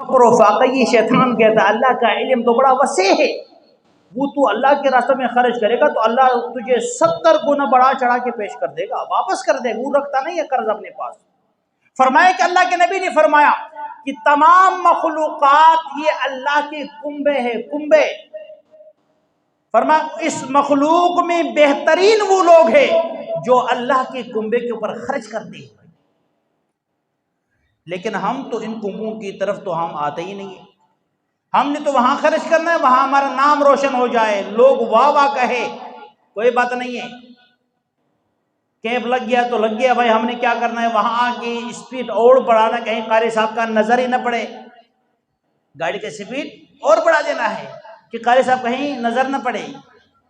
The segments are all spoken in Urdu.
پروفاقی شیطان کہتا ہے اللہ کا علم تو بڑا وسیع ہے، وہ تو اللہ کے راستے میں خرچ کرے گا تو اللہ تجھے 70 گنا بڑا چڑھا کے پیش کر دے گا، واپس کر دے گا، وہ رکھتا نہیں ہے قرض اپنے پاس۔ فرمایا کہ اللہ کے نبی نے فرمایا کہ تمام مخلوقات یہ اللہ کے کنبے ہیں، کنبے۔ فرمایا اس مخلوق میں بہترین وہ لوگ ہیں جو اللہ کے کنبے کے اوپر خرچ کرتے ہیں، لیکن ہم تو ان کنبوں کی طرف تو ہم آتے ہی نہیں ہیں۔ ہم نے تو وہاں خرچ کرنا ہے وہاں ہمارا نام روشن ہو جائے، لوگ واہ واہ کہے، کوئی بات نہیں ہے، کیمپ لگ گیا تو لگ گیا بھائی، ہم نے کیا کرنا ہے وہاں کی اسپیڈ اور بڑھانا، کہیں قاری صاحب کا نظر ہی نہ پڑے، گاڑی کی اسپیڈ اور بڑھا دینا ہے کہ قاری صاحب کہیں نظر نہ پڑے۔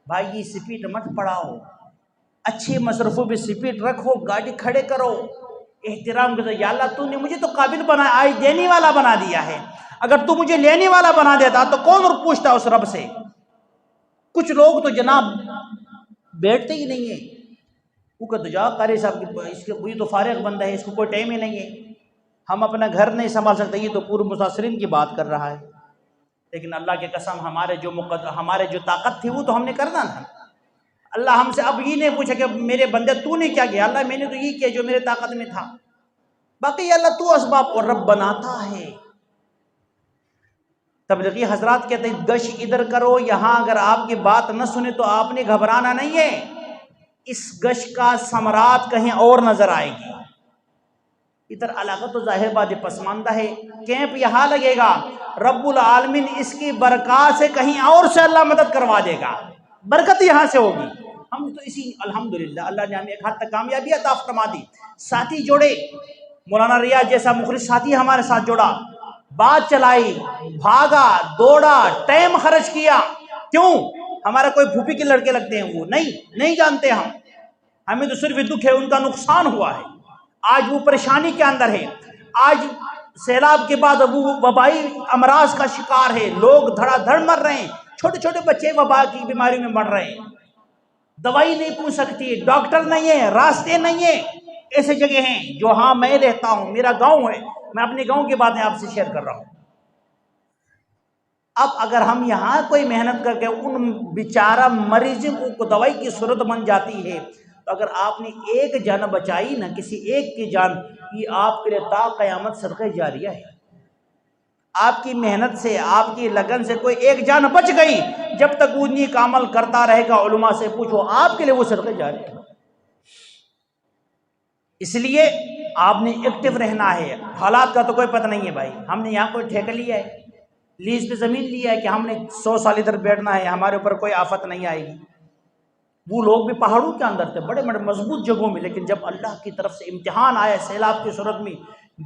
بھائی یہ اسپیڈ مت پڑھاؤ، اچھی مصرفوں پہ اسپیڈ رکھو، گاڑی کھڑے کرو، احترام کرو۔ یا اللہ تو نے مجھے تو قابل بنا، آج دینے والا بنا دیا ہے، اگر تو مجھے لینے والا بنا دیتا تو کون اور پوچھتا اس رب سے۔ کچھ لوگ تو جناب بیٹھتے ہی نہیں ہیں، وہ کہتے جا قاری صاحب کی اس کے یہ تو فارغ بندہ ہے، اس کو کوئی ٹائم ہی نہیں ہے، ہم اپنا گھر نہیں سنبھال سکتے، یہ تو پورے مسافرین کی بات کر رہا ہے۔ لیکن اللہ کی قسم ہمارے جو طاقت تھی وہ تو ہم نے کرنا تھا۔ اللہ ہم سے اب یہ نہیں پوچھا کہ میرے بندے تو نے کیا کیا، اللہ میں نے تو یہ کیا جو میرے طاقت میں تھا، باقی اللہ تو اسباب اور رب بناتا ہے۔ تبلیغی حضرات کہتے ہیں گش ادھر کرو، یہاں اگر آپ کی بات نہ سنے تو آپ نے گھبرانا نہیں ہے، اس گش کا ثمرات کہیں اور نظر آئے گی۔ ادھر علاقہ تو ظاہر بات پسماندہ ہے، کیمپ یہاں لگے گا، رب العالمین اس کی برکات سے کہیں اور سے اللہ مدد کروا دے گا، برکت یہاں سے ہوگی۔ ہم تو اسی الحمدللہ اللہ نے ہمیں ایک حد تک کامیابی عطا فرما دی، ساتھی جوڑے، مولانا ریاض جیسا مخلص ساتھی ہمارے ساتھ جوڑا، بات چلائی، بھاگا دوڑا، ٹائم خرچ کیا، کیوں؟ ہمارا کوئی پھوپھی کے لڑکے لگتے ہیں، وہ نہیں جانتے ہم، ہمیں تو صرف دکھ ہے، ان کا نقصان ہوا ہے، آج وہ پریشانی کے اندر ہے، آج سیلاب کے بعد وہ وبائی امراض کا شکار ہے، لوگ دھڑا دھڑ مر رہے ہیں، چھوٹے چھوٹے بچے وبا کی بیماری میں مر رہے ہیں، دوائی نہیں پوچھ سکتی، ڈاکٹر نہیں ہے، راستے نہیں ہیں، ایسے جگہ ہیں جو ہاں میں رہتا ہوں، میرا گاؤں ہے، میں اپنے گاؤں کی باتیں آپ سے شیئر کر رہا ہوں۔ اب اگر ہم یہاں کوئی محنت کر کے ان بیچارہ مریضوں کو دوائی کی صورت بن جاتی ہے، تو اگر آپ نے ایک جان بچائی نا، کسی ایک کی جان، یہ آپ کے لیے تا قیامت صدقہ جاریہ ہے۔ آپ کی محنت سے، آپ کی لگن سے کوئی ایک جان بچ گئی، جب تک وہ نیک عمل کرتا رہے گا، علماء سے پوچھو، آپ کے لیے وہ صدقہ جاریہ ہے۔ اس لیے آپ نے ایکٹیو رہنا ہے، حالات کا تو کوئی پتہ نہیں ہے بھائی، ہم نے یہاں کوئی ٹھیکہ لیا ہے، لیز پہ زمین لیا ہے کہ ہم نے 100 سال ادھر بیٹھنا ہے، ہمارے اوپر کوئی آفت نہیں آئے گی۔ وہ لوگ بھی پہاڑوں کے اندر تھے، بڑے بڑے مضبوط جگہوں میں، لیکن جب اللہ کی طرف سے امتحان آیا سیلاب کی صورت میں،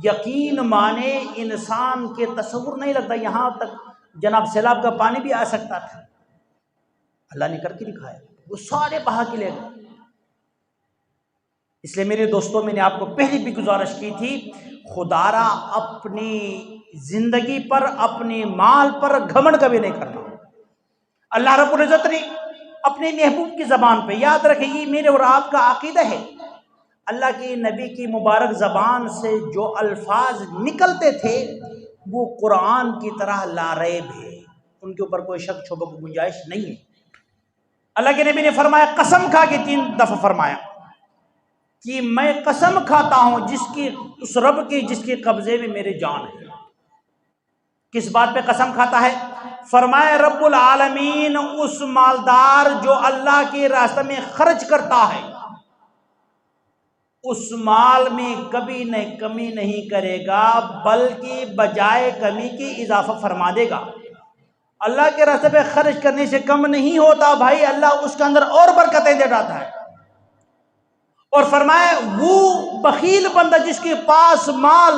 یقین مانے انسان کے تصور نہیں لگتا، یہاں تک جناب سیلاب کا پانی بھی آ سکتا تھا، اللہ نے کر کے دکھایا، وہ سارے بہا کے لے گئے۔ اس لیے میرے دوستوں، میں نے آپ کو پہلے بھی گزارش کی تھی، خدارا اپنی زندگی پر، اپنے مال پر گھمنڈ کبھی نہیں کرنا۔ اللہ رب العزت نے اپنے محبوب کی زبان پہ، یاد رکھیں یہ میرے اور آپ کا عقیدہ ہے، اللہ کے نبی کی مبارک زبان سے جو الفاظ نکلتے تھے وہ قرآن کی طرح لاریب ہے، ان کے اوپر کوئی شک شبہ کی گنجائش نہیں ہے۔ اللہ کے نبی نے فرمایا، قسم کھا کے 3 دفعہ فرمایا کہ میں قسم کھاتا ہوں اس رب کی جس کے قبضے میں میری جان ہے۔ کس بات پہ قسم کھاتا ہے؟ فرمایا رب العالمین اس مالدار جو اللہ کے راستے میں خرچ کرتا ہے، اس مال میں کبھی کمی نہیں کرے گا، بلکہ بجائے کمی کی اضافہ فرما دے گا۔ اللہ کے راستے پہ خرچ کرنے سے کم نہیں ہوتا بھائی، اللہ اس کے اندر اور برکتیں دے ڈالتا ہے۔ اور فرمایا وہ بخیل بندہ جس کے پاس مال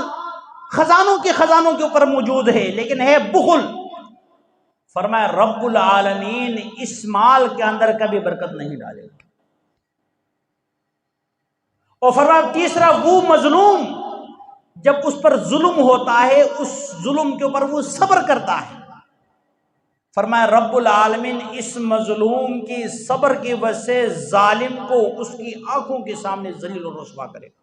خزانوں کے اوپر موجود ہے لیکن ہے بخل، فرمایا رب العالمین اس مال کے اندر کبھی برکت نہیں ڈالے گا۔ اور فرمایا تیسرا، وہ مظلوم جب اس پر ظلم ہوتا ہے، اس ظلم کے اوپر وہ صبر کرتا ہے، فرمایا رب العالمین اس مظلوم کی صبر کی وجہ سے ظالم کو اس کی آنکھوں کے سامنے ذلیل و رسوا کرے گا۔